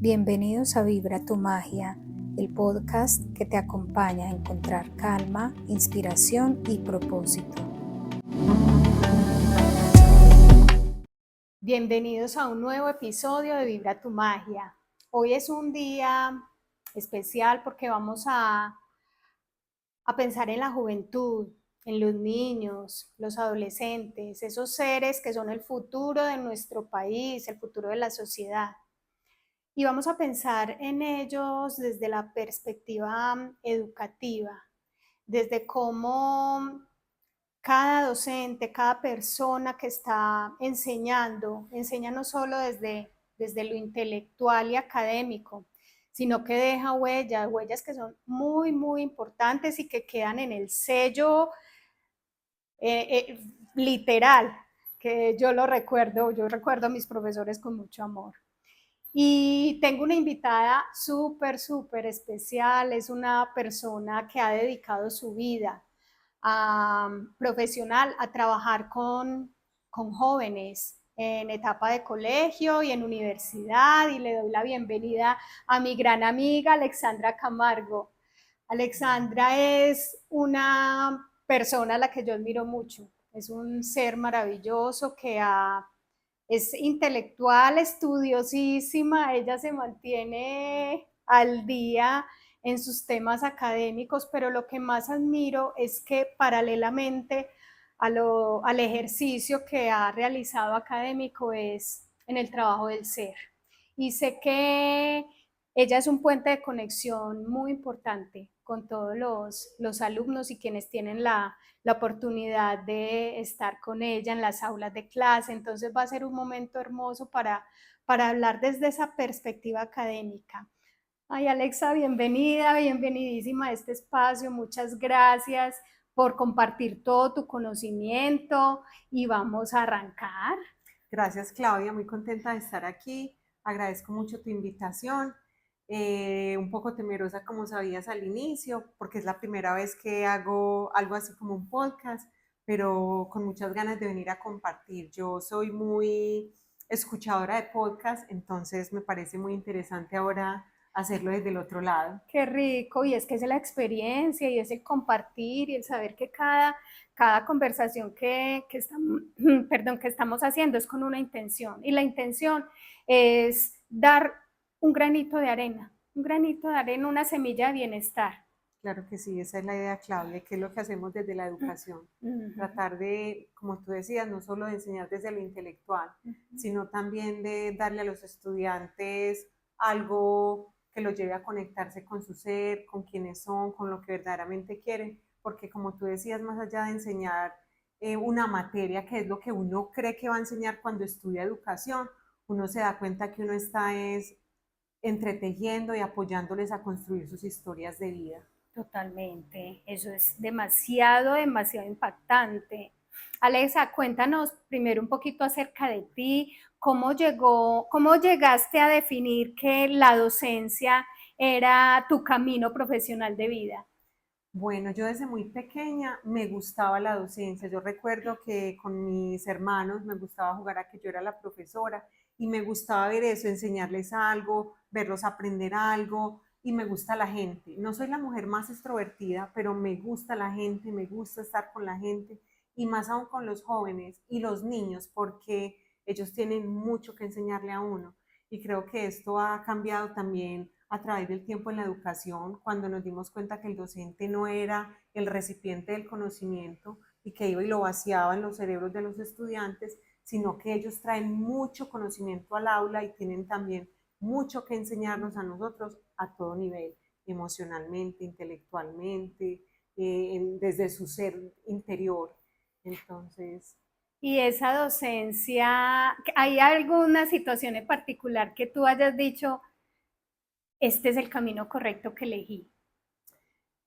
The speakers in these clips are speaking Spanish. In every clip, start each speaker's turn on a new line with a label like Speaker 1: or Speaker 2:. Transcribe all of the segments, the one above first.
Speaker 1: Bienvenidos a Vibra tu Magia, el podcast que te acompaña a encontrar calma, inspiración y propósito.
Speaker 2: Bienvenidos a un nuevo episodio de Vibra tu Magia. Hoy es un día especial porque vamos a pensar en la juventud, en los niños, los adolescentes, esos seres que son el futuro de nuestro país, el futuro de la sociedad. Y vamos a pensar en ellos desde la perspectiva educativa, desde cómo cada docente, cada persona que está enseñando, enseña no solo desde lo intelectual y académico, sino que deja huellas que son muy, muy importantes y que quedan en el sello literal, que yo recuerdo a mis profesores con mucho amor. Y tengo una invitada súper especial, es una persona que ha dedicado su vida profesional a trabajar con jóvenes en etapa de colegio y en universidad, y le doy la bienvenida a mi gran amiga Alexandra Camargo. Alexandra es una persona a la que yo admiro mucho, es un ser maravilloso es intelectual, estudiosísima, ella se mantiene al día en sus temas académicos, pero lo que más admiro es que paralelamente al ejercicio que ha realizado académico es en el trabajo del ser. Y sé que ella es un puente de conexión muy importante con todos los alumnos y quienes tienen la oportunidad de estar con ella en las aulas de clase. Entonces va a ser un momento hermoso para hablar desde esa perspectiva académica. Ay, Alexa, bienvenidísima a este espacio. Muchas gracias por compartir todo tu conocimiento y vamos a arrancar.
Speaker 3: Gracias, Claudia, muy contenta de estar aquí. Agradezco mucho tu invitación. Un poco temerosa, como sabías al inicio, porque es la primera vez que hago algo así como un podcast, pero con muchas ganas de venir a compartir. Yo soy muy escuchadora de podcast, entonces me parece muy interesante ahora hacerlo desde el otro lado.
Speaker 2: Qué rico, y es que es la experiencia y es el compartir y el saber que cada conversación que estamos, perdón, que estamos haciendo es con una intención, y la intención es dar un granito de arena, una semilla de bienestar.
Speaker 3: Claro que sí, esa es la idea, Claudia, que es lo que hacemos desde la educación. Tratar de, como tú decías, no solo de enseñar desde lo intelectual, sino también de darle a los estudiantes algo que los lleve a conectarse con su ser, con quienes son, con lo que verdaderamente quieren, porque como tú decías, más allá de enseñar una materia, que es lo que uno cree que va a enseñar cuando estudia educación, uno se da cuenta que uno está es entretejiendo y apoyándoles a construir sus historias de vida.
Speaker 2: Totalmente, eso es demasiado impactante. Alexa, cuéntanos primero un poquito acerca de ti, cómo llegaste a definir que la docencia era tu camino profesional de vida.
Speaker 3: Bueno, yo desde muy pequeña me gustaba la docencia. Yo recuerdo que con mis hermanos me gustaba jugar a que yo era la profesora y me gustaba ver eso, enseñarles algo, verlos aprender algo y me gusta la gente. No soy la mujer más extrovertida, pero me gusta la gente, me gusta estar con la gente y más aún con los jóvenes y los niños porque ellos tienen mucho que enseñarle a uno. Y creo que esto ha cambiado también a través del tiempo en la educación, cuando nos dimos cuenta que el docente no era el recipiente del conocimiento y que iba y lo vaciaba en los cerebros de los estudiantes, sino que ellos traen mucho conocimiento al aula y tienen también mucho que enseñarnos a nosotros a todo nivel, emocionalmente, intelectualmente, desde su ser interior. Entonces,
Speaker 2: Y esa docencia, ¿hay alguna situación en particular que tú hayas dicho, este es el camino correcto que elegí?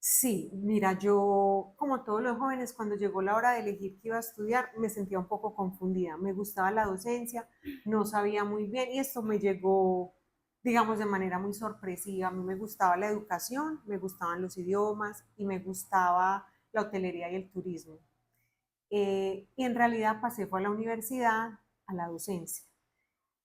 Speaker 3: sí, mira, yo, como todos los jóvenes, cuando llegó la hora de elegir qué iba a estudiar, me sentía un poco confundida. Me gustaba la docencia, no sabía muy bien y esto me llegó, digamos, de manera muy sorpresiva. A mí me gustaba la educación, me gustaban los idiomas y me gustaba la hotelería y el turismo. Y en realidad pasé fue a la universidad, a la docencia.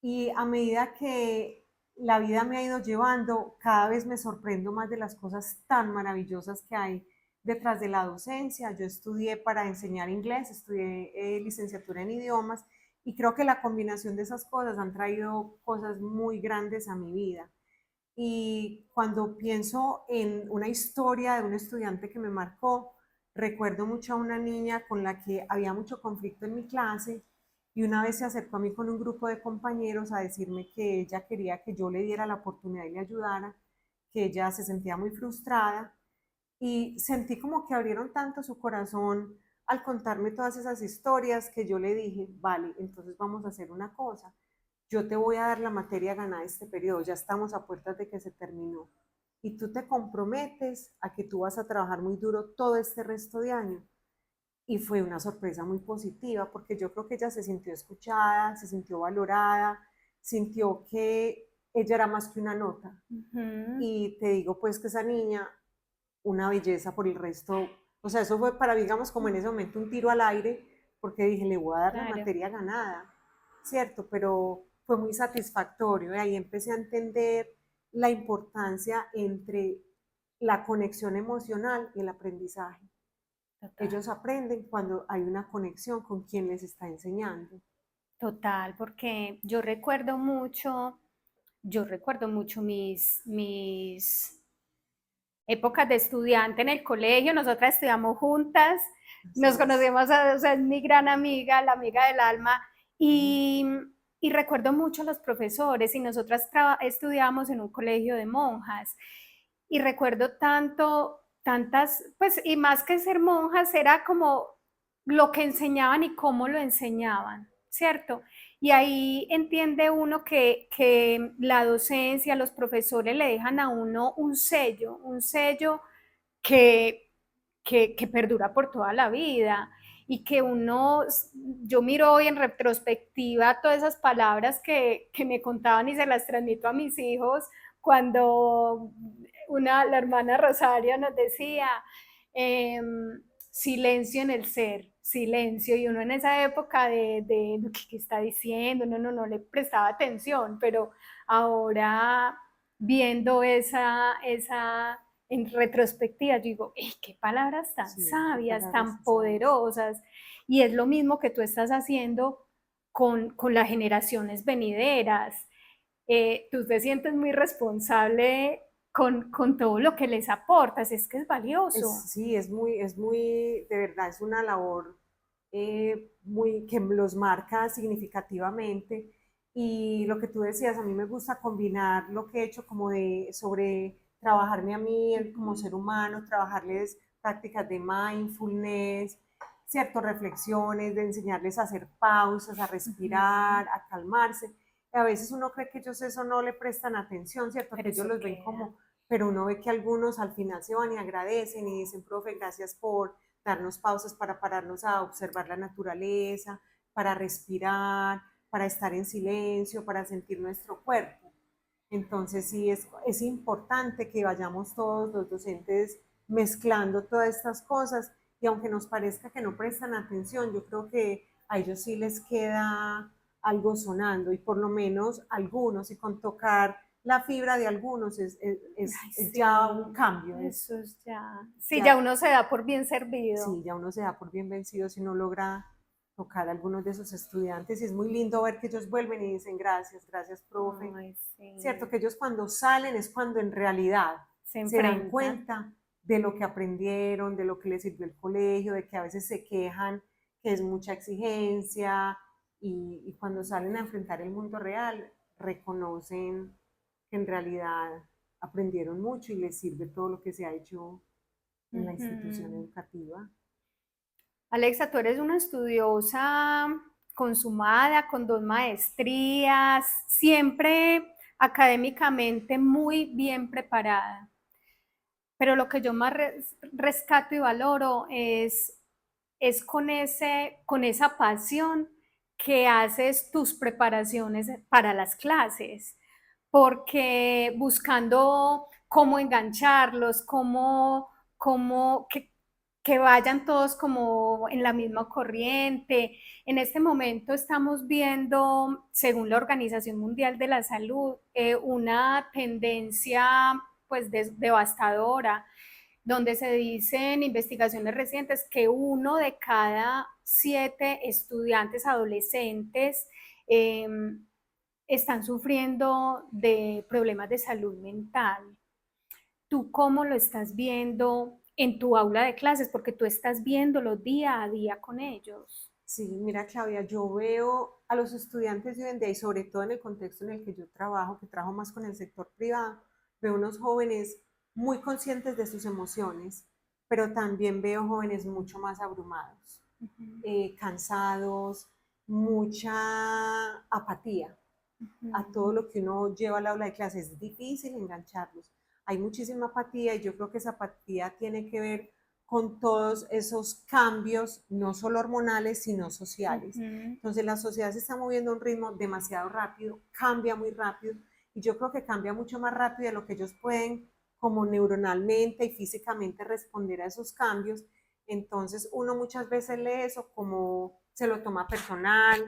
Speaker 3: Y a medida que la vida me ha ido llevando, cada vez me sorprendo más de las cosas tan maravillosas que hay detrás de la docencia. Yo estudié para enseñar inglés, estudié licenciatura en idiomas y creo que la combinación de esas cosas han traído cosas muy grandes a mi vida. Y cuando pienso en una historia de un estudiante que me marcó, recuerdo mucho a una niña con la que había mucho conflicto en mi clase y una vez se acercó a mí con un grupo de compañeros a decirme que ella quería que yo le diera la oportunidad y le ayudara, que ella se sentía muy frustrada y sentí como que abrieron tanto su corazón al contarme todas esas historias que yo le dije, vale, entonces vamos a hacer una cosa. Yo te voy a dar la materia ganada este periodo, ya estamos a puertas de que se terminó. Y tú te comprometes a que tú vas a trabajar muy duro todo este resto de año. Y fue una sorpresa muy positiva porque yo creo que ella se sintió escuchada, se sintió valorada, sintió que ella era más que una nota. Y te digo pues que esa niña, una belleza por el resto, o sea, eso fue para, digamos, como en ese momento un tiro al aire, porque dije, le voy a dar la
Speaker 2: Claro.
Speaker 3: materia ganada, ¿cierto? Pero fue muy satisfactorio y ahí empecé a entender la importancia entre la conexión emocional y el aprendizaje.
Speaker 2: Total.
Speaker 3: Ellos aprenden cuando hay una conexión con quien les está enseñando.
Speaker 2: Total, porque yo recuerdo mucho mis épocas de estudiante en el colegio. Nosotras estudiamos juntas, nos conocemos, o sea, es mi gran amiga, la amiga del alma, y, y recuerdo mucho a los profesores, y nosotras estudiamos en un colegio de monjas, y recuerdo tantas, pues, y más que ser monjas, era como lo que enseñaban y cómo lo enseñaban, ¿cierto? Y ahí entiende uno que la docencia, los profesores le dejan a uno un sello que, que perdura por toda la vida y que uno, yo miro hoy en retrospectiva todas esas palabras que me contaban y se las transmito a mis hijos cuando la hermana Rosario nos decía, silencio en el ser, silencio, y uno en esa época de ¿qué está diciendo? No le prestaba atención, pero ahora viendo esa en retrospectiva, yo digo, qué palabras tan
Speaker 3: Sí,
Speaker 2: sabias,
Speaker 3: palabras
Speaker 2: tan
Speaker 3: sabias.
Speaker 2: poderosas, y es lo mismo que tú estás haciendo con las generaciones venideras. Tú te sientes muy responsable con todo lo que les aportas, es que es valioso.
Speaker 3: Sí, de verdad, es una labor muy, que los marca significativamente. Y lo que tú decías, a mí me gusta combinar lo que he hecho como de sobre trabajarme a mí como ser humano, trabajarles prácticas de mindfulness, ciertas reflexiones, de enseñarles a hacer pausas, a respirar, a calmarse. Y a veces uno cree que ellos eso no le prestan atención, ¿cierto?
Speaker 2: Pero
Speaker 3: Que ellos
Speaker 2: eso
Speaker 3: los ven como, pero uno ve que algunos al final se van y agradecen y dicen, profe, gracias por darnos pausas para pararnos a observar la naturaleza, para respirar, para estar en silencio, para sentir nuestro cuerpo. Entonces sí es importante que vayamos todos los docentes mezclando todas estas cosas y aunque nos parezca que no prestan atención, yo creo que a ellos sí les queda algo sonando y por lo menos algunos y con tocar la fibra de algunos es
Speaker 2: sí,
Speaker 3: ya un cambio.
Speaker 2: Eso es ya. Sí, ya uno se da por bien servido.
Speaker 3: Sí, ya uno se da por bien vencido si no logra tocar a algunos de esos estudiantes y es muy lindo ver que ellos vuelven y dicen gracias, gracias, profe.
Speaker 2: Ay, sí.
Speaker 3: Cierto que ellos cuando salen es cuando en realidad se dan cuenta de lo que aprendieron, de lo que les sirvió el colegio, de que a veces se quejan que es mucha exigencia y cuando salen a enfrentar el mundo real reconocen que en realidad aprendieron mucho y les sirve todo lo que se ha hecho en la institución educativa.
Speaker 2: Alexa, tú eres una estudiosa consumada, con 2 maestrías, siempre académicamente muy bien preparada. Pero lo que yo más rescato y valoro es con esa pasión que haces tus preparaciones para las clases, porque buscando cómo engancharlos, que vayan todos como en la misma corriente. En este momento estamos viendo, según la Organización Mundial de la Salud, una tendencia pues devastadora, donde se dicen investigaciones recientes que 1 de cada 7 estudiantes adolescentes eh, están sufriendo de problemas de salud mental. ¿Tú cómo lo estás viendo en tu aula de clases? Porque tú estás viéndolo día a día con ellos.
Speaker 3: Sí, mira Claudia, yo veo a los estudiantes de hoy en día y sobre todo en el contexto en el que yo trabajo, que trabajo más con el sector privado, veo unos jóvenes muy conscientes de sus emociones, pero también veo jóvenes mucho más abrumados, cansados, mucha apatía a todo lo que uno lleva al aula de clases. Es difícil engancharlos. Hay muchísima apatía y yo creo que esa apatía tiene que ver con todos esos cambios, no solo hormonales, sino sociales. Entonces la sociedad se está moviendo a un ritmo demasiado rápido, cambia muy rápido, y yo creo que cambia mucho más rápido de lo que ellos pueden como neuronalmente y físicamente responder a esos cambios. Entonces uno muchas veces lee eso como se lo toma personal,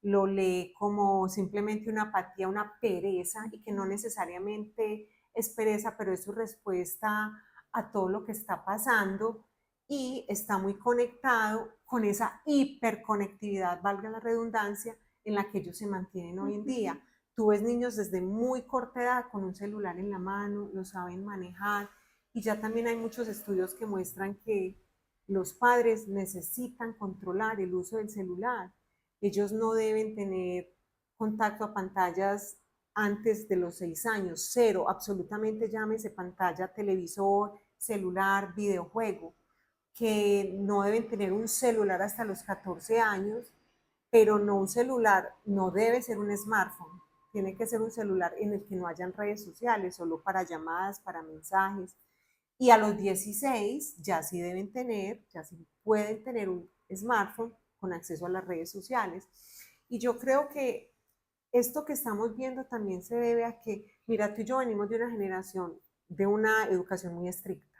Speaker 3: lo lee como simplemente una apatía, una pereza, y que no necesariamente es pereza, pero es su respuesta a todo lo que está pasando, y está muy conectado con esa hiperconectividad, valga la redundancia, en la que ellos se mantienen hoy en día. Tú ves niños desde muy corta edad con un celular en la mano, lo saben manejar, y ya también hay muchos estudios que muestran que los padres necesitan controlar el uso del celular. Ellos no deben tener contacto a pantallas antes de los 6 años, cero, absolutamente, llámese pantalla, televisor, celular, videojuego, que no deben tener un celular hasta los 14 años, pero no un celular, no debe ser un smartphone, tiene que ser un celular en el que no hayan redes sociales, solo para llamadas, para mensajes. Y a los 16 ya sí deben tener, ya sí pueden tener un smartphone con acceso a las redes sociales. Y yo creo que esto que estamos viendo también se debe a que, mira, tú y yo venimos de una generación de una educación muy estricta,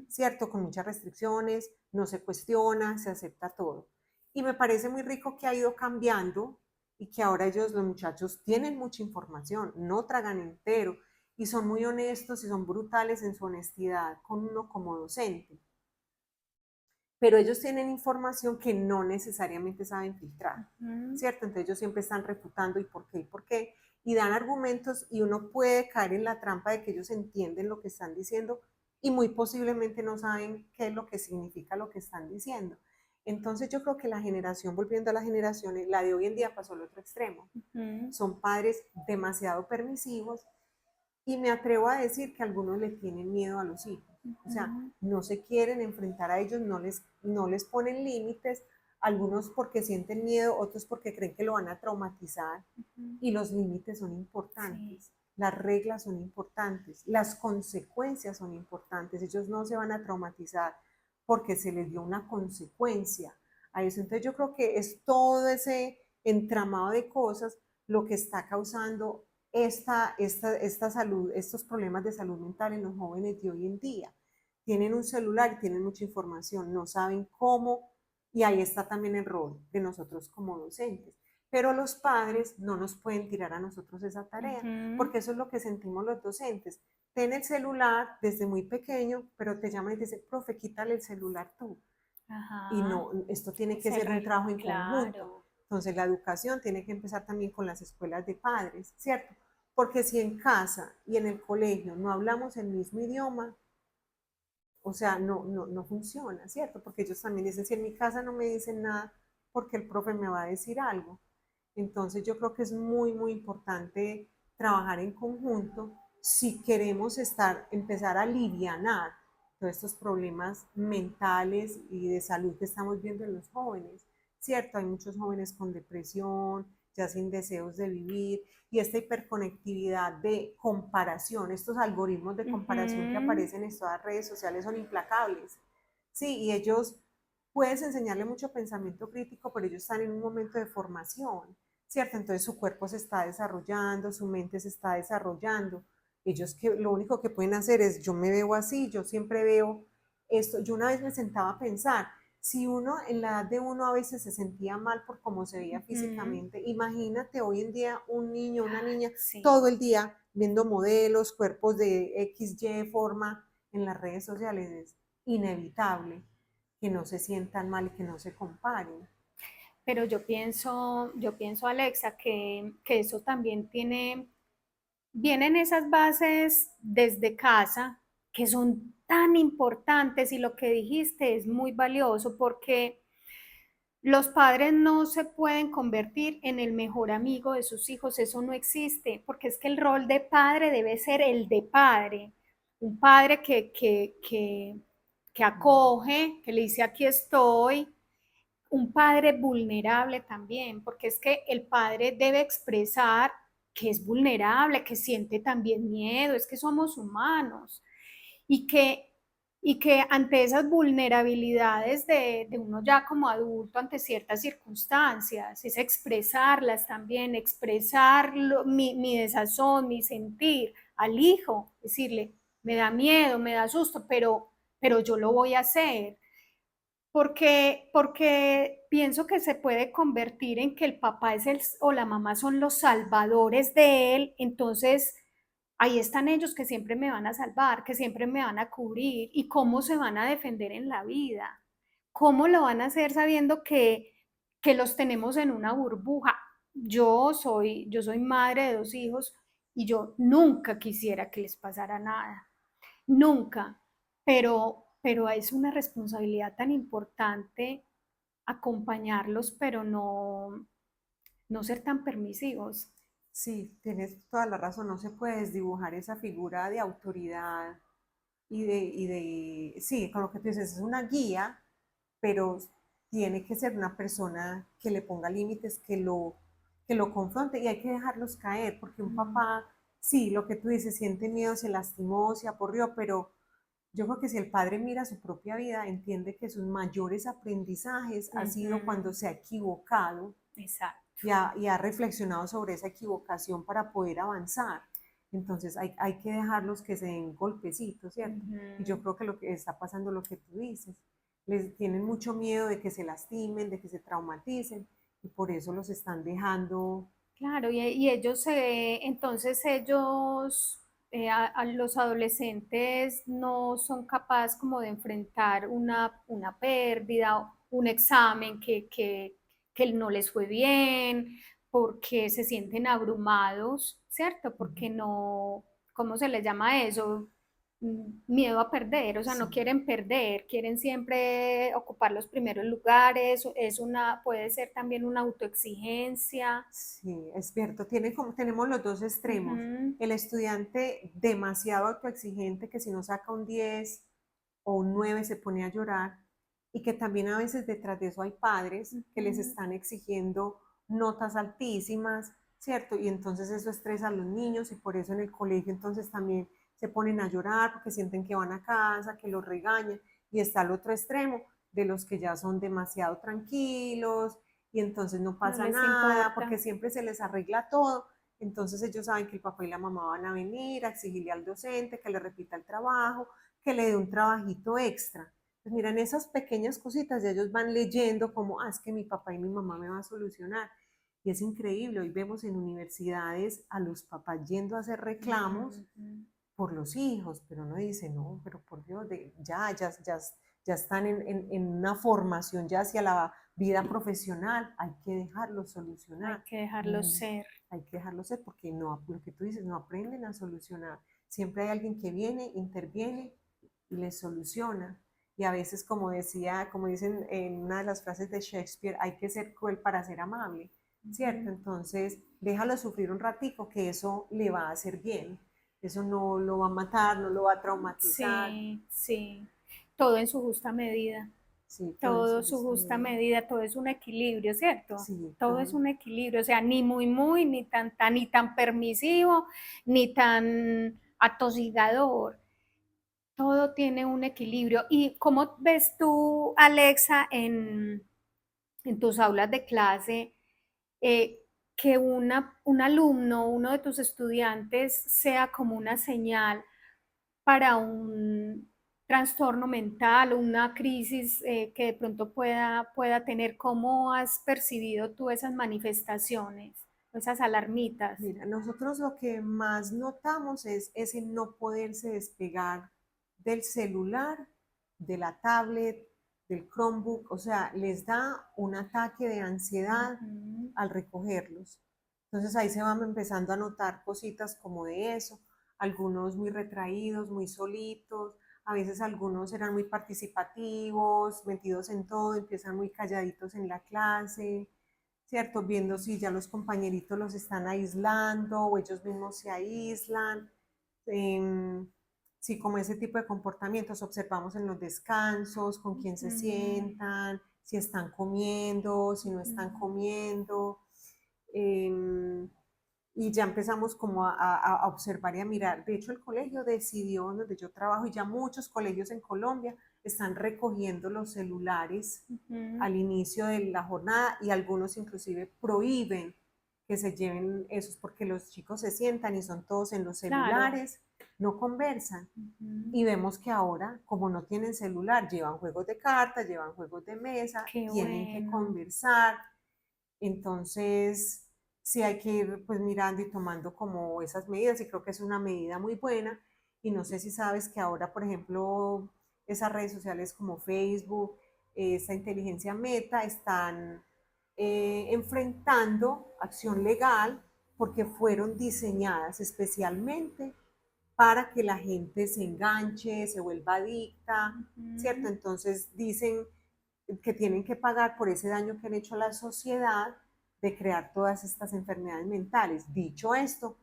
Speaker 3: ¿cierto? Con muchas restricciones, no se cuestiona, se acepta todo. Y me parece muy rico que ha ido cambiando y que ahora ellos, los muchachos, tienen mucha información, no tragan entero y son muy honestos y son brutales en su honestidad con uno como docente. Pero ellos tienen información que no necesariamente saben filtrar, ¿cierto? Entonces ellos siempre están refutando y por qué, y dan argumentos, y uno puede caer en la trampa de que ellos entienden lo que están diciendo y muy posiblemente no saben qué es lo que significa lo que están diciendo. Entonces yo creo que la generación, volviendo a las generaciones, la de hoy en día pasó al otro extremo. Son padres demasiado permisivos, y me atrevo a decir que algunos le tienen miedo a los hijos. O sea, no se quieren enfrentar a ellos, no les ponen límites, algunos porque sienten miedo, otros porque creen que lo van a traumatizar. Y los límites son importantes, sí. Las reglas son importantes, las consecuencias son importantes. Ellos no se van a traumatizar porque se les dio una consecuencia a eso. Entonces yo creo que es todo ese entramado de cosas lo que está causando esta salud, estos problemas de salud mental en los jóvenes de hoy en día. Tienen un celular, tienen mucha información, no saben cómo, y ahí está también el rol de nosotros como docentes. Pero los padres no nos pueden tirar a nosotros esa tarea, porque eso es lo que sentimos los docentes. Ten el celular desde muy pequeño, pero te llaman y te dicen, profe, quítale el celular tú. Y no, esto tiene que ser un trabajo en conjunto. Entonces la educación tiene que empezar también con las escuelas de padres, ¿cierto? Porque si en casa y en el colegio no hablamos el mismo idioma, o sea, no funciona, ¿cierto? Porque ellos también dicen, si en mi casa no me dicen nada, porque el profe me va a decir algo. Entonces yo creo que es muy importante trabajar en conjunto si queremos empezar a alivianar todos estos problemas mentales y de salud que estamos viendo en los jóvenes, ¿cierto? Hay muchos jóvenes con depresión, ya sin deseos de vivir, y esta hiperconectividad de comparación, estos algoritmos de comparación que aparecen en todas las redes sociales son implacables, ¿sí? Y ellos, puedes enseñarle mucho pensamiento crítico, pero ellos están en un momento de formación, ¿cierto? Entonces su cuerpo se está desarrollando, su mente se está desarrollando. Ellos lo único que pueden hacer es, yo me veo así, yo siempre veo esto, yo una vez me sentaba a pensar, si uno en la edad de uno a veces se sentía mal por cómo se veía físicamente, imagínate hoy en día un niño, una niña,
Speaker 2: Sí.
Speaker 3: todo el día viendo modelos, cuerpos de X, Y forma en las redes sociales, es inevitable que no se sientan mal y que no se comparen.
Speaker 2: Pero yo pienso, Alexa, que eso también vienen esas bases desde casa que son tan importantes y lo que dijiste es muy valioso porque los padres no se pueden convertir en el mejor amigo de sus hijos, eso no existe, porque es que el rol de padre debe ser el de padre, un padre que acoge, que le dice aquí estoy, un padre vulnerable también, porque es que el padre debe expresar que es vulnerable, que siente también miedo, es que somos humanos y que ante esas vulnerabilidades de uno ya como adulto, ante ciertas circunstancias, es expresarlas también, expresar mi desazón, mi sentir al hijo, decirle, me da miedo, me da susto, pero yo lo voy a hacer porque pienso que se puede convertir en que el papá o la mamá son los salvadores de él, entonces ahí están ellos que siempre me van a salvar, que siempre me van a cubrir y cómo se van a defender en la vida, cómo lo van a hacer sabiendo que los tenemos en una burbuja. Yo soy madre de 2 hijos y yo nunca quisiera que les pasara nada, nunca, pero es una responsabilidad tan importante acompañarlos, pero no ser tan permisivos.
Speaker 3: Sí, tienes toda la razón, no se puede desdibujar esa figura de autoridad sí, con lo que tú dices, es una guía, pero tiene que ser una persona que le ponga límites, que lo confronte y hay que dejarlos caer, porque un papá, sí, lo que tú dices, siente miedo, se lastimó, se aporrió, pero yo creo que si el padre mira su propia vida, entiende que sus mayores aprendizajes ha sido cuando se ha equivocado
Speaker 2: Exacto.
Speaker 3: y ha reflexionado sobre esa equivocación para poder avanzar. Entonces hay que dejarlos que se den golpecitos, ¿cierto? Y yo creo que lo que está pasando, lo que tú dices, les tienen mucho miedo de que se lastimen, de que se traumaticen, y por eso los están dejando.
Speaker 2: Claro, y ellos, entonces ellos, a los adolescentes no son capaces como de enfrentar una pérdida, un examen que no les fue bien, porque se sienten abrumados, ¿cierto? Porque no, ¿cómo se les llama eso? Miedo a perder, o sea, no
Speaker 3: Sí.
Speaker 2: quieren perder, quieren siempre ocupar los primeros lugares, puede ser también una autoexigencia.
Speaker 3: Sí, es cierto. Tenemos los dos extremos.
Speaker 2: Ujú.
Speaker 3: El estudiante demasiado autoexigente que si no saca un 10 o un 9 se pone a llorar y que también a veces detrás de eso hay padres que les están exigiendo notas altísimas, ¿cierto? Y entonces eso estresa a los niños y por eso en el colegio entonces también se ponen a llorar porque sienten que van a casa, que los regañan. Y está el otro extremo de los que ya son demasiado tranquilos, y entonces no
Speaker 2: No
Speaker 3: pasa
Speaker 2: les
Speaker 3: nada
Speaker 2: importa.
Speaker 3: porque siempre se les arregla todo. Entonces ellos saben que el papá y la mamá van a venir a exigirle al docente que le repita el trabajo, que le dé un trabajito extra. Pues miren, esas pequeñas cositas, y ellos van leyendo como, es que mi papá y mi mamá me van a solucionar. Y es increíble, hoy vemos en universidades a los papás yendo a hacer reclamos por los hijos, pero uno dice, no, pero por Dios, ya están en una formación ya hacia la vida profesional, hay que dejarlos
Speaker 2: Hay
Speaker 3: solucionar.
Speaker 2: que dejarlos ser.
Speaker 3: Hay que dejarlos ser porque no, lo que tú dices, no aprenden a solucionar. Siempre hay alguien que viene, interviene y les soluciona. Y a veces, como decía, como dicen en una de las frases de Shakespeare, hay que ser cruel para ser amable, ¿cierto? Entonces, déjalo sufrir un ratico, que eso le va a hacer bien. Eso no lo va a matar, no lo va a traumatizar.
Speaker 2: Sí, sí. Todo en su justa medida.
Speaker 3: Sí, todo en
Speaker 2: Todo
Speaker 3: su
Speaker 2: su
Speaker 3: justa
Speaker 2: justa
Speaker 3: medida.
Speaker 2: medida, todo es un equilibrio, ¿cierto?
Speaker 3: Sí,
Speaker 2: Todo es
Speaker 3: todo.
Speaker 2: un equilibrio, o sea, ni muy, muy, ni tan permisivo, ni tan atosigador. Todo tiene un equilibrio. ¿Y cómo ves tú, Alexa, en tus aulas de clase, eh, que un alumno, uno de tus estudiantes, sea como una señal para trastorno mental o una crisis que de pronto pueda tener. ¿Cómo has percibido tú esas manifestaciones, esas alarmitas?
Speaker 3: Mira, nosotros lo que más notamos es ese no poderse despegar del celular, de la tablet, del Chromebook, o sea, les da un ataque de ansiedad al recogerlos. Entonces ahí se van empezando a notar cositas como de eso, algunos muy retraídos, muy solitos, a veces algunos eran muy participativos, metidos en todo, empiezan muy calladitos en la clase, ¿cierto? Viendo si ya los compañeritos los están aislando o ellos mismos se aíslan. Eh, sí, como ese tipo de comportamientos observamos en los descansos, con quién se sientan, si están comiendo, si no están comiendo. Eh, y ya empezamos como a observar y a mirar. De hecho, el colegio decidió, donde yo trabajo, y ya muchos colegios en Colombia están recogiendo los celulares al inicio de la jornada y algunos inclusive prohíben que se lleven esos porque los chicos se sientan y son todos en los
Speaker 2: Claro.
Speaker 3: celulares, no conversan. Y vemos que ahora, como no tienen celular, llevan juegos de cartas, llevan juegos de mesa,
Speaker 2: Qué
Speaker 3: tienen que
Speaker 2: bueno.
Speaker 3: conversar. Entonces, sí hay que ir pues mirando y tomando como esas medidas y creo que es una medida muy buena. Y no sé si sabes que ahora, por ejemplo, esas redes sociales como Facebook, esta inteligencia meta, están enfrentando acción legal porque fueron diseñadas especialmente para que la gente se enganche, se vuelva adicta, ¿cierto? Entonces dicen que tienen que pagar por ese daño que han hecho a la sociedad de crear todas estas enfermedades mentales. Dicho esto,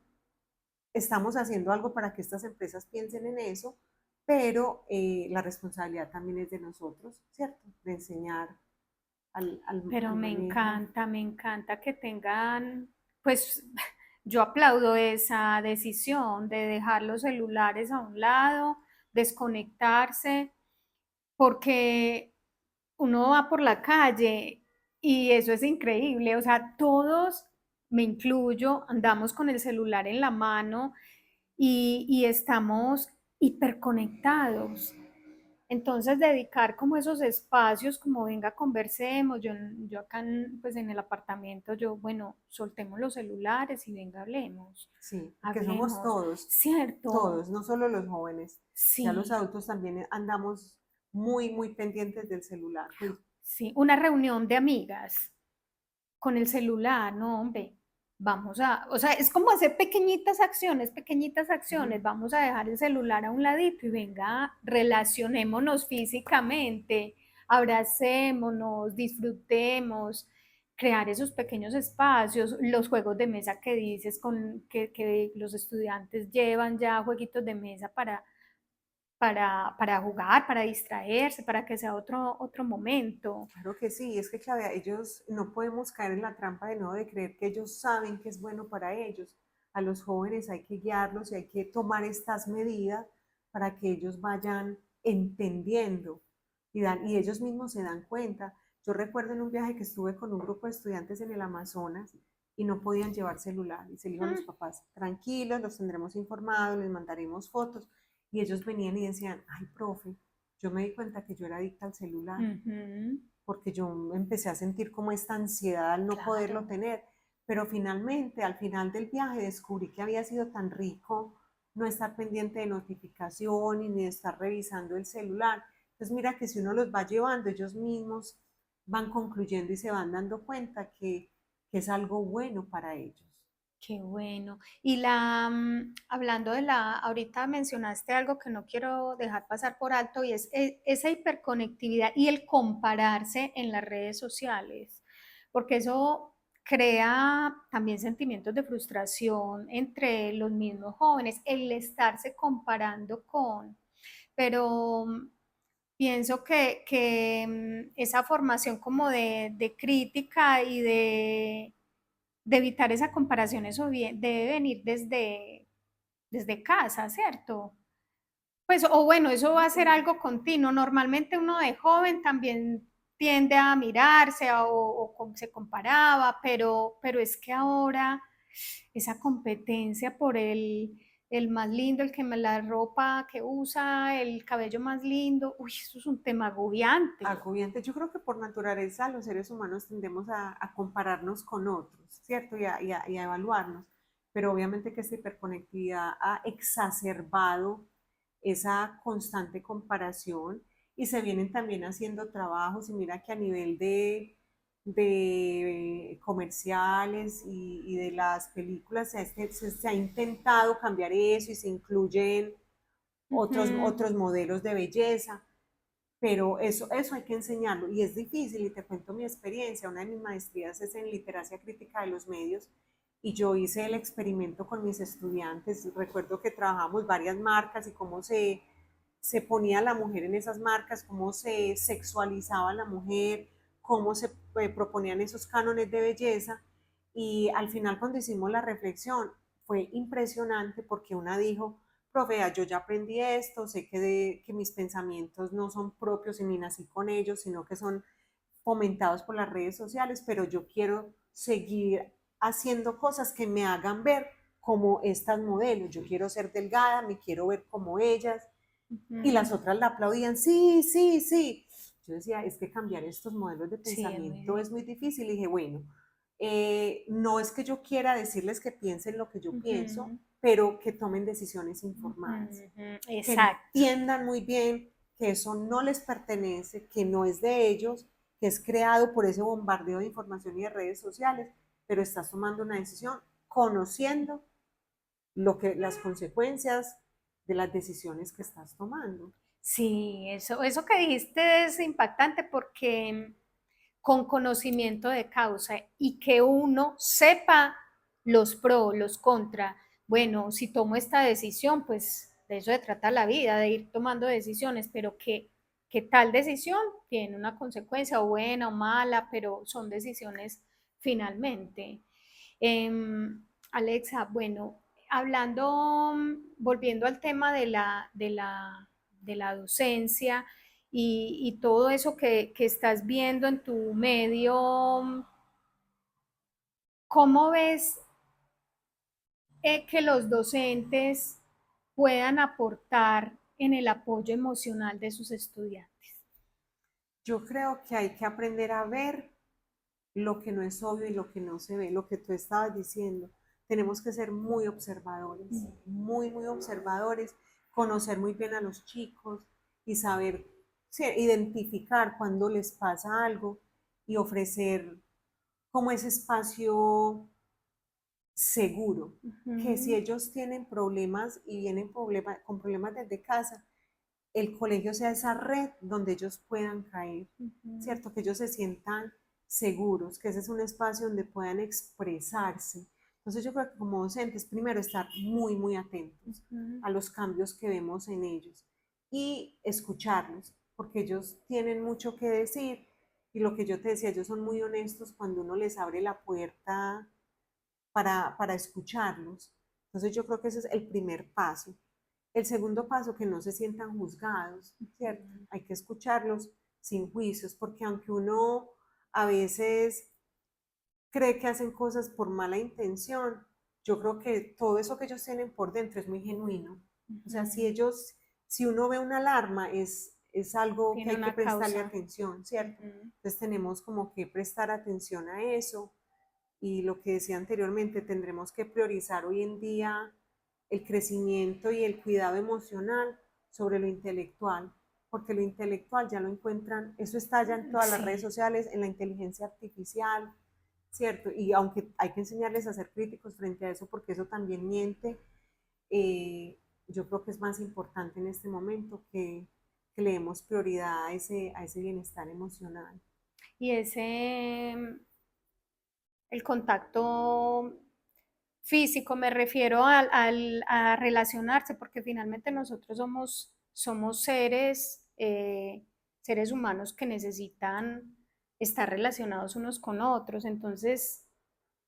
Speaker 3: estamos haciendo algo para que estas empresas piensen en eso, pero la responsabilidad también es de nosotros, ¿cierto? De enseñar
Speaker 2: Pero
Speaker 3: al manejo.
Speaker 2: me encanta que tengan, pues yo aplaudo esa decisión de dejar los celulares a un lado, desconectarse, porque uno va por la calle y eso es increíble, o sea, todos, me incluyo, andamos con el celular en la mano y estamos hiperconectados. Entonces, dedicar como esos espacios, como venga, conversemos, yo acá pues en el apartamento, yo, bueno, soltemos los celulares y venga, hablemos,
Speaker 3: Sí, porque somos
Speaker 2: hablemos, ¿cierto?
Speaker 3: todos, no solo los jóvenes, ya los
Speaker 2: Sí,
Speaker 3: adultos también andamos muy, muy pendientes del celular. Pues
Speaker 2: sí, una reunión de amigas con el celular, no, hombre, vamos a, o sea, es como hacer pequeñitas acciones, vamos a dejar el celular a un ladito y venga, relacionémonos físicamente, abracémonos, disfrutemos, crear esos pequeños espacios, los juegos de mesa que dices, que los estudiantes llevan ya jueguitos de mesa para jugar, para distraerse, para que sea otro momento.
Speaker 3: claro que sí, es que Claudia, ellos no podemos caer en la trampa de nuevo de creer que ellos saben que es bueno para ellos. A los jóvenes hay que guiarlos y hay que tomar estas medidas para que ellos vayan entendiendo y ellos mismos se dan cuenta. Yo recuerdo en un viaje que estuve con un grupo de estudiantes en el Amazonas y no podían llevar celular y se le dijo a los papás, tranquilos, los tendremos informados, les mandaremos fotos y ellos venían y decían, ay, profe, yo me di cuenta que yo era adicta al celular porque yo empecé a sentir como esta ansiedad al no poderlo
Speaker 2: Claro.
Speaker 3: tener, pero finalmente, al final del viaje, descubrí que había sido tan rico no estar pendiente de notificación ni de estar revisando el celular. Entonces mira que si uno los va llevando, ellos mismos van concluyendo y se van dando cuenta que es algo bueno para ellos.
Speaker 2: Qué bueno. Y hablando ahorita mencionaste algo que no quiero dejar pasar por alto y es esa hiperconectividad y el compararse en las redes sociales, porque eso crea también sentimientos de frustración entre los mismos jóvenes, el estarse comparando pero pienso que esa formación como de crítica y de evitar esa comparación, eso debe venir desde casa, ¿cierto? Pues, o bueno, eso va a ser algo continuo. Normalmente uno de joven también tiende a mirarse o se comparaba, pero es que ahora esa competencia el más lindo, el que me la ropa que usa, el cabello más lindo. Uy, eso es un tema agobiante.
Speaker 3: Agobiante. Yo creo que por naturaleza los seres humanos tendemos a compararnos con otros, ¿cierto? Y a evaluarnos. Pero obviamente que esta hiperconectividad ha exacerbado esa constante comparación y se vienen también haciendo trabajos y mira que a nivel de comerciales y de las películas se ha intentado cambiar eso y se incluyen otros modelos de belleza, pero eso hay que enseñarlo y es difícil y te cuento mi experiencia. Una de mis maestrías es en literacia crítica de los medios y yo hice el experimento con mis estudiantes. Recuerdo que trabajamos varias marcas y cómo se ponía la mujer en esas marcas, cómo se sexualizaba la mujer, cómo se proponían esos cánones de belleza. Y al final cuando hicimos la reflexión fue impresionante porque una dijo, profe, yo ya aprendí esto, sé que mis pensamientos no son propios y ni nací con ellos, sino que son fomentados por las redes sociales, pero yo quiero seguir haciendo cosas que me hagan ver como estas modelos. Yo quiero ser delgada, me quiero ver como ellas. Y las otras la aplaudían, sí, sí, sí. Yo decía, es que cambiar estos modelos de pensamiento es muy difícil. Y dije, bueno, no es que yo quiera decirles que piensen lo que yo pienso, pero que tomen decisiones informadas, que entiendan muy bien que eso no les pertenece, que no es de ellos, que es creado por ese bombardeo de información y de redes sociales, pero estás tomando una decisión conociendo las consecuencias de las decisiones que estás tomando.
Speaker 2: Sí, eso que dijiste es impactante porque con conocimiento de causa y que uno sepa los pros, los contra. Bueno, si tomo esta decisión, pues de eso se trata la vida, de ir tomando decisiones, pero que tal decisión tiene una consecuencia o buena o mala, pero son decisiones finalmente. Alexa, bueno, hablando, volviendo al tema de la docencia y todo eso que estás viendo en tu medio, ¿cómo ves que los docentes puedan aportar en el apoyo emocional de sus estudiantes?
Speaker 3: Yo creo que hay que aprender a ver lo que no es obvio y lo que no se ve, lo que tú estabas diciendo. Tenemos que ser muy observadores, muy observadores, conocer muy bien a los chicos y saber sí, identificar cuando les pasa algo y ofrecer como ese espacio seguro, que si ellos tienen problemas y vienen con problemas desde casa, el colegio sea esa red donde ellos puedan caer, ¿cierto? Que ellos se sientan seguros, que ese es un espacio donde puedan expresarse. Entonces yo creo que como docentes, primero estar muy atentos a los cambios que vemos en ellos y escucharlos, porque ellos tienen mucho que decir y lo que yo te decía, ellos son muy honestos cuando uno les abre la puerta para escucharlos. Entonces yo creo que ese es el primer paso. El segundo paso, que no se sientan juzgados, ¿cierto? Hay que escucharlos sin juicios, porque aunque uno a veces cree que hacen cosas por mala intención, yo creo que todo eso que ellos tienen por dentro es muy genuino. O sea, si uno ve una alarma, es algo que hay que prestarle atención, ¿cierto? Entonces tenemos como que prestar atención a eso y lo que decía anteriormente, tendremos que priorizar hoy en día el crecimiento y el cuidado emocional sobre lo intelectual, porque lo intelectual ya lo encuentran, eso está ya en todas las redes sociales, en la inteligencia artificial, ¿cierto? Y aunque hay que enseñarles a ser críticos frente a eso, porque eso también miente, yo creo que es más importante en este momento que le demos prioridad a ese bienestar emocional.
Speaker 2: Y ese, el contacto físico, me refiero a relacionarse, porque finalmente nosotros somos seres, seres humanos que necesitan estar relacionados unos con otros. Entonces,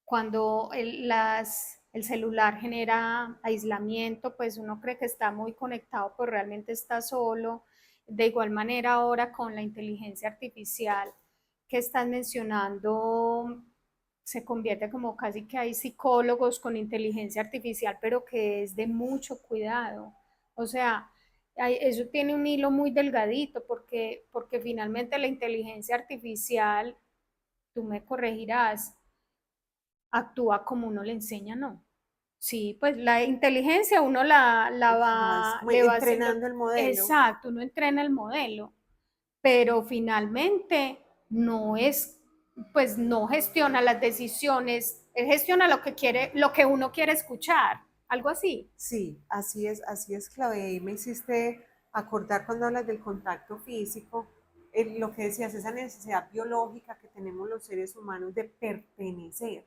Speaker 2: cuando el celular genera aislamiento, pues uno cree que está muy conectado, pero realmente está solo. De igual manera ahora con la inteligencia artificial que están mencionando, se convierte como casi que hay psicólogos con inteligencia artificial, pero que es de mucho cuidado. O sea, eso tiene un hilo muy delgadito porque finalmente la inteligencia artificial, tú me corregirás, actúa como uno le enseña, ¿no? Sí, pues la inteligencia uno
Speaker 3: No, es como
Speaker 2: le va haciendo,
Speaker 3: entrenando el modelo.
Speaker 2: exacto, uno entrena el modelo, pero finalmente no es, pues no gestiona las decisiones, él gestiona lo que quiere, lo que uno quiere escuchar, algo así.
Speaker 3: Sí, así es, Claudia. Y me hiciste acordar cuando hablas del contacto físico, lo que decías, esa necesidad biológica que tenemos los seres humanos de pertenecer,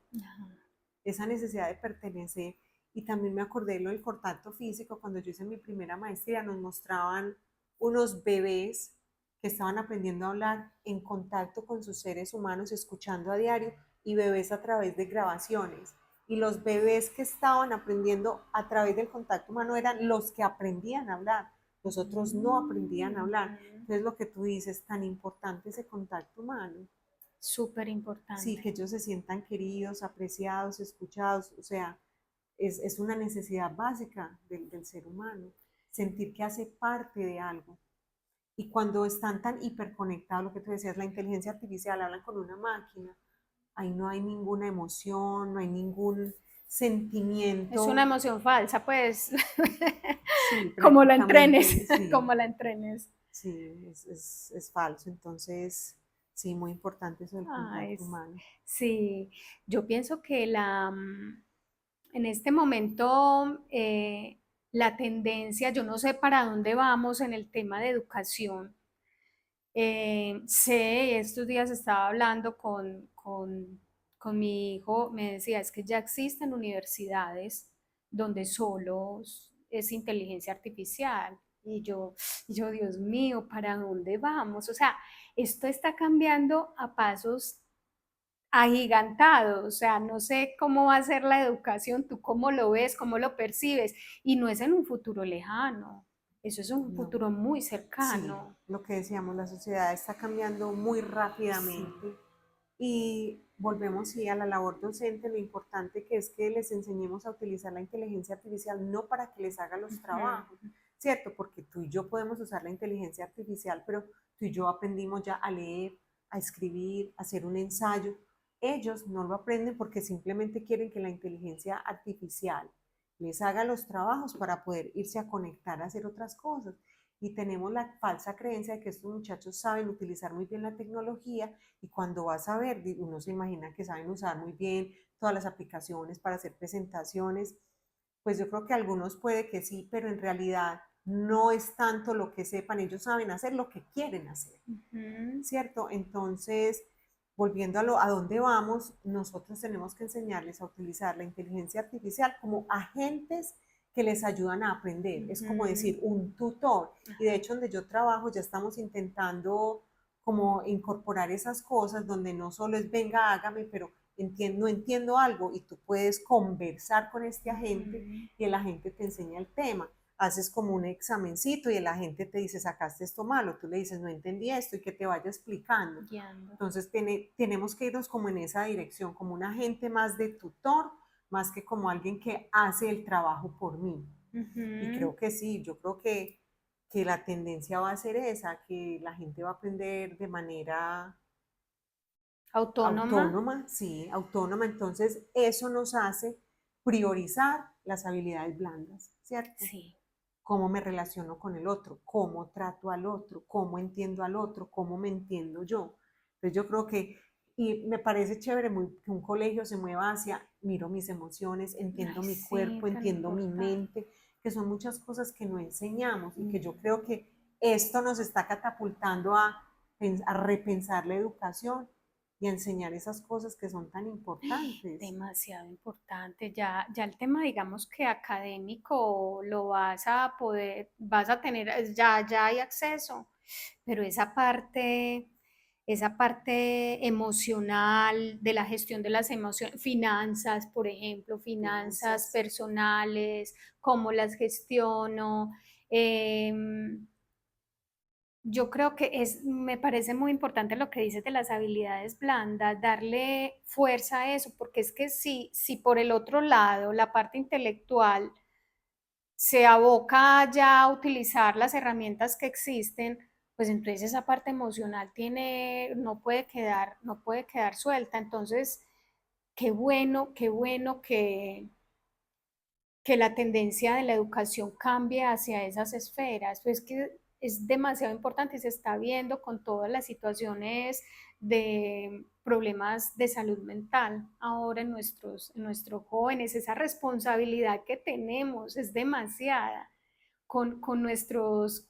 Speaker 3: esa necesidad de pertenecer. Y también me acordé de lo del contacto físico, cuando yo hice mi primera maestría, nos mostraban unos bebés que estaban aprendiendo a hablar en contacto con sus seres humanos, escuchando a diario, y bebés a través de grabaciones. Y los bebés que estaban aprendiendo a través del contacto humano eran los que aprendían a hablar, los otros no aprendían a hablar. Entonces lo que tú dices, tan importante ese contacto humano.
Speaker 2: Súper
Speaker 3: Sí, que
Speaker 2: importante.
Speaker 3: ellos se sientan queridos, apreciados, escuchados, o sea, es una necesidad básica del ser humano, sentir que hace parte de algo. Y cuando están tan hiperconectados, lo que tú decías, la inteligencia artificial, hablan con una máquina, ahí no hay ninguna emoción, no hay ningún
Speaker 2: Es una
Speaker 3: sentimiento,
Speaker 2: emoción falsa, pues,
Speaker 3: sí,
Speaker 2: como la entrenes,
Speaker 3: prácticamente, sí,
Speaker 2: como la entrenes.
Speaker 3: sí, es falso. Entonces, sí, muy importante eso del
Speaker 2: Ay,
Speaker 3: contacto humano.
Speaker 2: sí, yo pienso que en este momento la tendencia, yo no sé para dónde vamos en el tema de educación. Sé, estos días estaba hablando con mi hijo, me decía, es que ya existen universidades donde solo es inteligencia artificial. Y yo, Dios mío, ¿para dónde vamos? O sea, esto está cambiando a pasos agigantados, o sea, no sé cómo va a ser la educación, tú cómo lo ves, cómo lo percibes, y no es en un futuro lejano, eso es un
Speaker 3: No,
Speaker 2: futuro muy
Speaker 3: sí,
Speaker 2: cercano.
Speaker 3: lo que decíamos, la sociedad está cambiando muy
Speaker 2: Sí.
Speaker 3: rápidamente y volvemos sí, a la labor docente, lo importante que es que les enseñemos a utilizar la inteligencia artificial no para que les haga los trabajos,
Speaker 2: Ujú.
Speaker 3: ¿cierto? Porque tú y yo podemos usar la inteligencia artificial, pero tú y yo aprendimos ya a leer, a escribir, a hacer un ensayo. Ellos no lo aprenden porque simplemente quieren que la inteligencia artificial les haga los trabajos para poder irse a conectar a hacer otras cosas. Y tenemos la falsa creencia de que estos muchachos saben utilizar muy bien la tecnología y cuando vas a ver, uno se imagina que saben usar muy bien todas las aplicaciones para hacer presentaciones. Pues yo creo que algunos puede que sí, pero en realidad no es tanto lo que sepan, ellos saben hacer lo que quieren hacer,
Speaker 2: Ujú.
Speaker 3: ¿cierto? Entonces, volviendo a dónde vamos, nosotros tenemos que enseñarles a utilizar la inteligencia artificial como agentes que les ayudan a aprender. Es como
Speaker 2: Ujú.
Speaker 3: decir, un tutor. Y de
Speaker 2: Ajá.
Speaker 3: hecho, donde yo trabajo, ya estamos intentando como incorporar esas cosas donde no solo es venga, hágame, pero no entiendo algo y tú puedes conversar con este agente
Speaker 2: Ujú.
Speaker 3: y el agente te enseña el tema. Haces como un examencito y el agente te dice, sacaste esto malo, tú le dices, no entendí esto y que te vaya explicando.
Speaker 2: Guiando.
Speaker 3: Entonces tenemos que irnos como en esa dirección, como un agente más de tutor, más que como alguien que hace el trabajo por mí. Y
Speaker 2: Ujú.
Speaker 3: creo que sí, yo creo que la tendencia va a ser esa, que la gente va a aprender de manera
Speaker 2: Autónoma.
Speaker 3: autónoma, sí, autónoma. Entonces eso nos hace priorizar las habilidades blandas, ¿cierto?
Speaker 2: Sí.
Speaker 3: Cómo me relaciono con el otro, cómo trato al otro, cómo entiendo al otro, cómo me entiendo yo. Entonces yo creo que, y me parece chévere que un colegio se mueva hacia, miro mis emociones, entiendo
Speaker 2: Ay,
Speaker 3: mi
Speaker 2: sí,
Speaker 3: cuerpo,
Speaker 2: tan
Speaker 3: entiendo mi
Speaker 2: importante.
Speaker 3: mente, que son muchas cosas que no enseñamos y que yo
Speaker 2: Mm.
Speaker 3: creo que esto nos está catapultando a repensar la educación y a enseñar esas cosas que son tan importantes.
Speaker 2: Demasiado importante. Ya el tema, digamos que académico lo vas a poder, vas a tener, ya hay acceso, pero esa parte emocional de la gestión de las emociones, finanzas, por ejemplo, finanzas
Speaker 3: Finanzas,
Speaker 2: personales, cómo las gestiono, eh, Yo creo que me parece muy importante lo que dices de las habilidades blandas, darle fuerza a eso, porque es que si por el otro lado la parte intelectual se aboca ya a utilizar las herramientas que existen, pues entonces esa parte emocional no puede quedar suelta. Entonces, qué bueno que la tendencia de la educación cambie hacia esas esferas. Pues que es demasiado importante y se está viendo con todas las situaciones de problemas de salud mental ahora en nuestros jóvenes. Esa responsabilidad que tenemos es demasiada con nuestros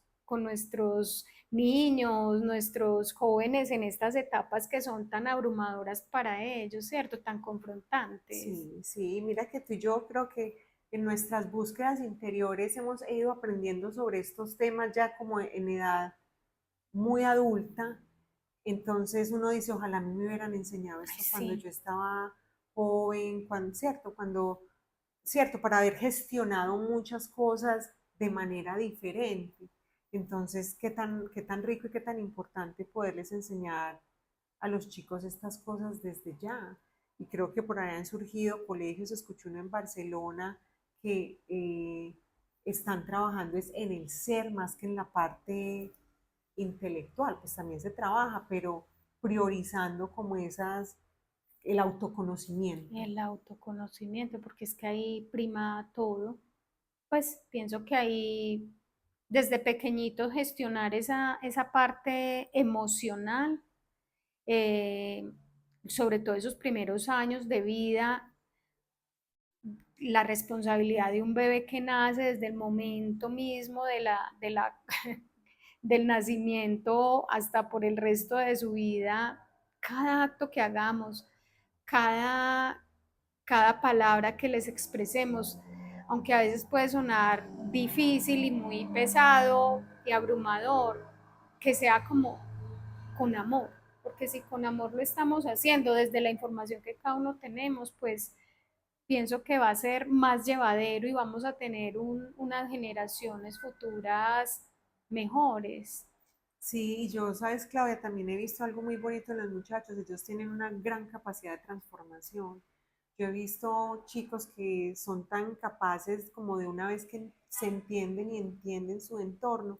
Speaker 2: niños, nuestros jóvenes en estas etapas que son tan abrumadoras para ellos, ¿cierto? Tan confrontantes.
Speaker 3: Sí, sí, mira que tú y yo creo que en nuestras búsquedas interiores hemos ido aprendiendo sobre estos temas ya como en edad muy adulta. Entonces uno dice, ojalá a mí me hubieran enseñado
Speaker 2: Ay,
Speaker 3: esto cuando
Speaker 2: sí.
Speaker 3: yo estaba joven, cierto, para haber gestionado muchas cosas de manera diferente. Entonces, qué tan rico y qué tan importante poderles enseñar a los chicos estas cosas desde ya. Y creo que por ahí han surgido colegios, escuché uno en Barcelona, que están trabajando es en el ser más que en la parte intelectual, pues también se trabaja, pero priorizando como el autoconocimiento.
Speaker 2: El autoconocimiento, porque es que ahí prima todo. Pues pienso que ahí desde pequeñitos gestionar esa parte emocional, eh, sobre todo esos primeros años de vida, la responsabilidad de un bebé que nace desde el momento mismo del nacimiento hasta por el resto de su vida, cada acto que hagamos, cada, cada palabra que les expresemos, aunque a veces puede sonar difícil y muy pesado y abrumador, que sea como con amor, porque si con amor lo estamos haciendo desde la información que cada uno tenemos, pues pienso que va a ser más llevadero y vamos a tener unas generaciones futuras mejores.
Speaker 3: Sí, y yo, sabes, Claudia, también he visto algo muy bonito en los muchachos, ellos tienen una gran capacidad de transformación. Yo he visto chicos que son tan capaces como de una vez que se entienden y entienden su entorno,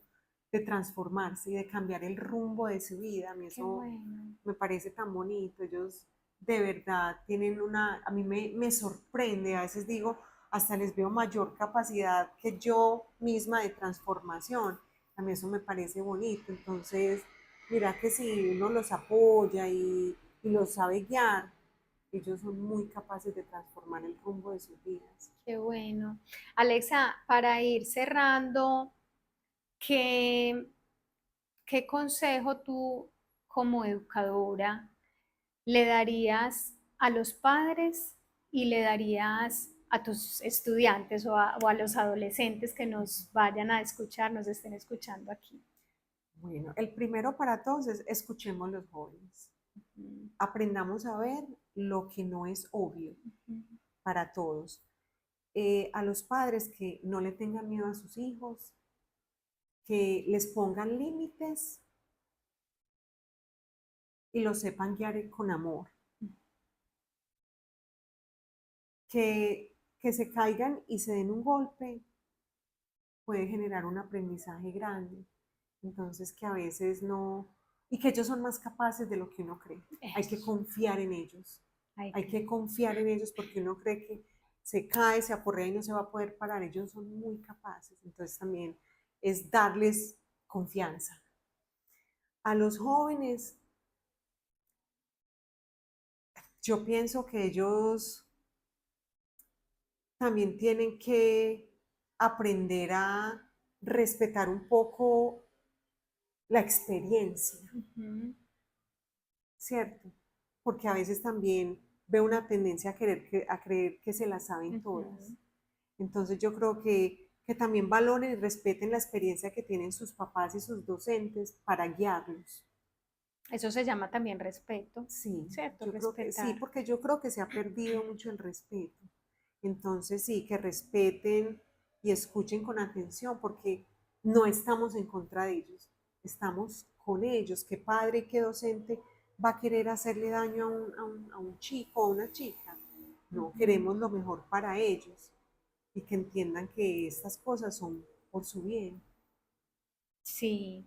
Speaker 3: de transformarse y de cambiar el rumbo de su vida. A mí
Speaker 2: Qué
Speaker 3: eso
Speaker 2: bueno.
Speaker 3: me parece tan bonito. Ellos de verdad tienen a mí me sorprende, a veces digo, hasta les veo mayor capacidad que yo misma de transformación. A mí eso me parece bonito. Entonces, mira que si uno los apoya y los sabe guiar, ellos son muy capaces de transformar el rumbo de sus vidas.
Speaker 2: Qué bueno. Alexa, para ir cerrando, ¿qué, qué consejo tú como educadora le darías a los padres y le darías a tus estudiantes o a los adolescentes que nos vayan a escuchar, nos estén escuchando aquí?
Speaker 3: Bueno, el primero para todos es escuchemos los jóvenes.
Speaker 2: Ujú,
Speaker 3: Aprendamos a ver lo que no es obvio
Speaker 2: ujú.
Speaker 3: para todos. A los padres que no le tengan miedo a sus hijos, que les pongan límites y los sepan guiar con amor. Que se caigan y se den un golpe puede generar un aprendizaje grande. Entonces que a veces no, y que ellos son más capaces de lo que uno cree. Hay que
Speaker 2: Eso,
Speaker 3: confiar en ellos.
Speaker 2: hay
Speaker 3: Hay
Speaker 2: que,
Speaker 3: que confiar en ellos porque uno cree que se cae, se aporrea y no se va a poder parar. Ellos son muy capaces. Entonces también es darles confianza. A los jóvenes, yo pienso que ellos también tienen que aprender a respetar un poco la experiencia,
Speaker 2: ujú,
Speaker 3: ¿cierto? Porque a veces también veo una tendencia a creer que se las saben todas.
Speaker 2: ujú.
Speaker 3: Entonces yo creo que también valoren y respeten la experiencia que tienen sus papás y sus docentes para guiarlos.
Speaker 2: Eso se llama también respeto,
Speaker 3: Sí,
Speaker 2: ¿cierto?
Speaker 3: yo creo que sí,
Speaker 2: Respetar.
Speaker 3: porque yo creo que se ha perdido mucho el respeto. Entonces sí, que respeten y escuchen con atención, porque no estamos en contra de ellos. estamos con ellos. ¿Qué padre y qué docente va a querer hacerle daño a un chico o a una chica? No, queremos lo mejor para ellos y que entiendan que estas cosas son por su bien.
Speaker 2: Sí,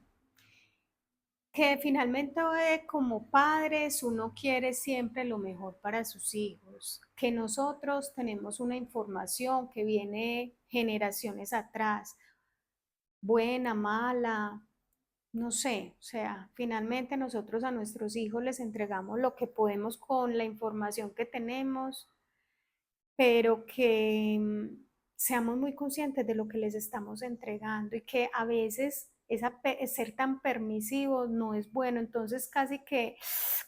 Speaker 2: que finalmente como padres uno quiere siempre lo mejor para sus hijos, que nosotros tenemos una información que viene generaciones atrás, buena, mala, no sé, o sea, finalmente nosotros a nuestros hijos les entregamos lo que podemos con la información que tenemos, pero que seamos muy conscientes de lo que les estamos entregando y que a veces ser tan permisivos no es bueno, entonces casi que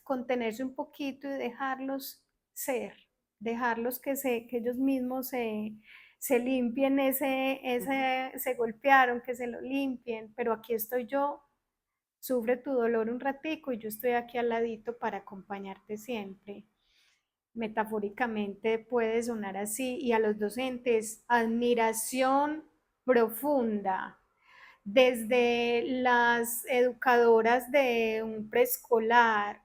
Speaker 2: contenerse un poquito y dejarlos ser, dejarlos que ellos mismos se limpien se golpearon, que se lo limpien, pero aquí estoy yo, sufre tu dolor un ratico y yo estoy aquí al ladito para acompañarte siempre. Metafóricamente puede sonar así, y a los docentes, admiración profunda, desde las educadoras de un preescolar,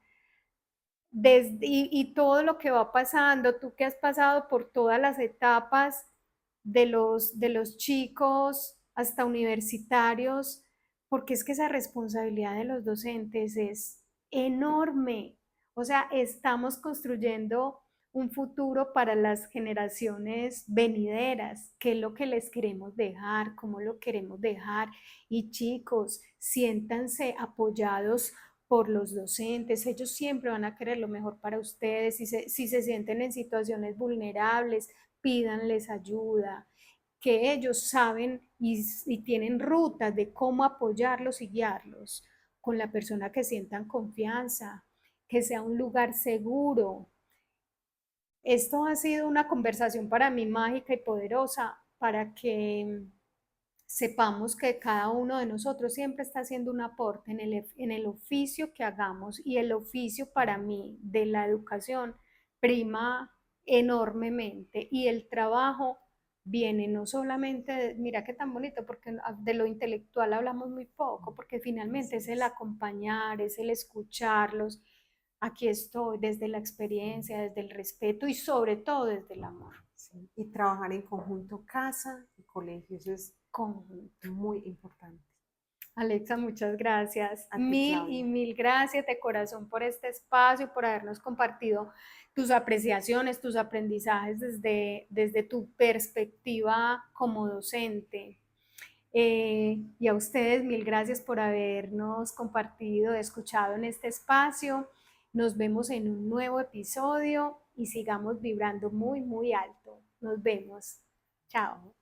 Speaker 2: y todo lo que va pasando, tú que has pasado por todas las etapas de los chicos hasta universitarios, porque es que esa responsabilidad de los docentes es enorme. O sea, estamos construyendo un futuro para las generaciones venideras, qué es lo que les queremos dejar, cómo lo queremos dejar. Y chicos, siéntanse apoyados por los docentes, ellos siempre van a querer lo mejor para ustedes, si se sienten en situaciones vulnerables, pídanles ayuda, que ellos saben y tienen rutas de cómo apoyarlos y guiarlos con la persona que sientan confianza, que sea un lugar seguro. Esto ha sido una conversación para mí mágica y poderosa para que sepamos que cada uno de nosotros siempre está haciendo un aporte en el oficio que hagamos, y el oficio para mí de la educación prima enormemente, y el trabajo viene no solamente mira qué tan bonito, porque de lo intelectual hablamos muy poco, porque finalmente es el acompañar, es el escucharlos. Aquí estoy desde la experiencia, desde el respeto y sobre todo desde el amor.
Speaker 3: Sí. Y trabajar en conjunto, casa y colegio, eso es
Speaker 2: Conjunto.
Speaker 3: muy importante.
Speaker 2: Alexa, muchas gracias.
Speaker 3: A ti,
Speaker 2: Mil y
Speaker 3: Claudia.
Speaker 2: mil gracias de corazón por este espacio, por habernos compartido tus apreciaciones, tus aprendizajes desde tu perspectiva como docente. Y a ustedes, mil gracias por habernos compartido, escuchado en este espacio. Nos vemos en un nuevo episodio y sigamos vibrando muy, muy alto. Nos vemos. Chao.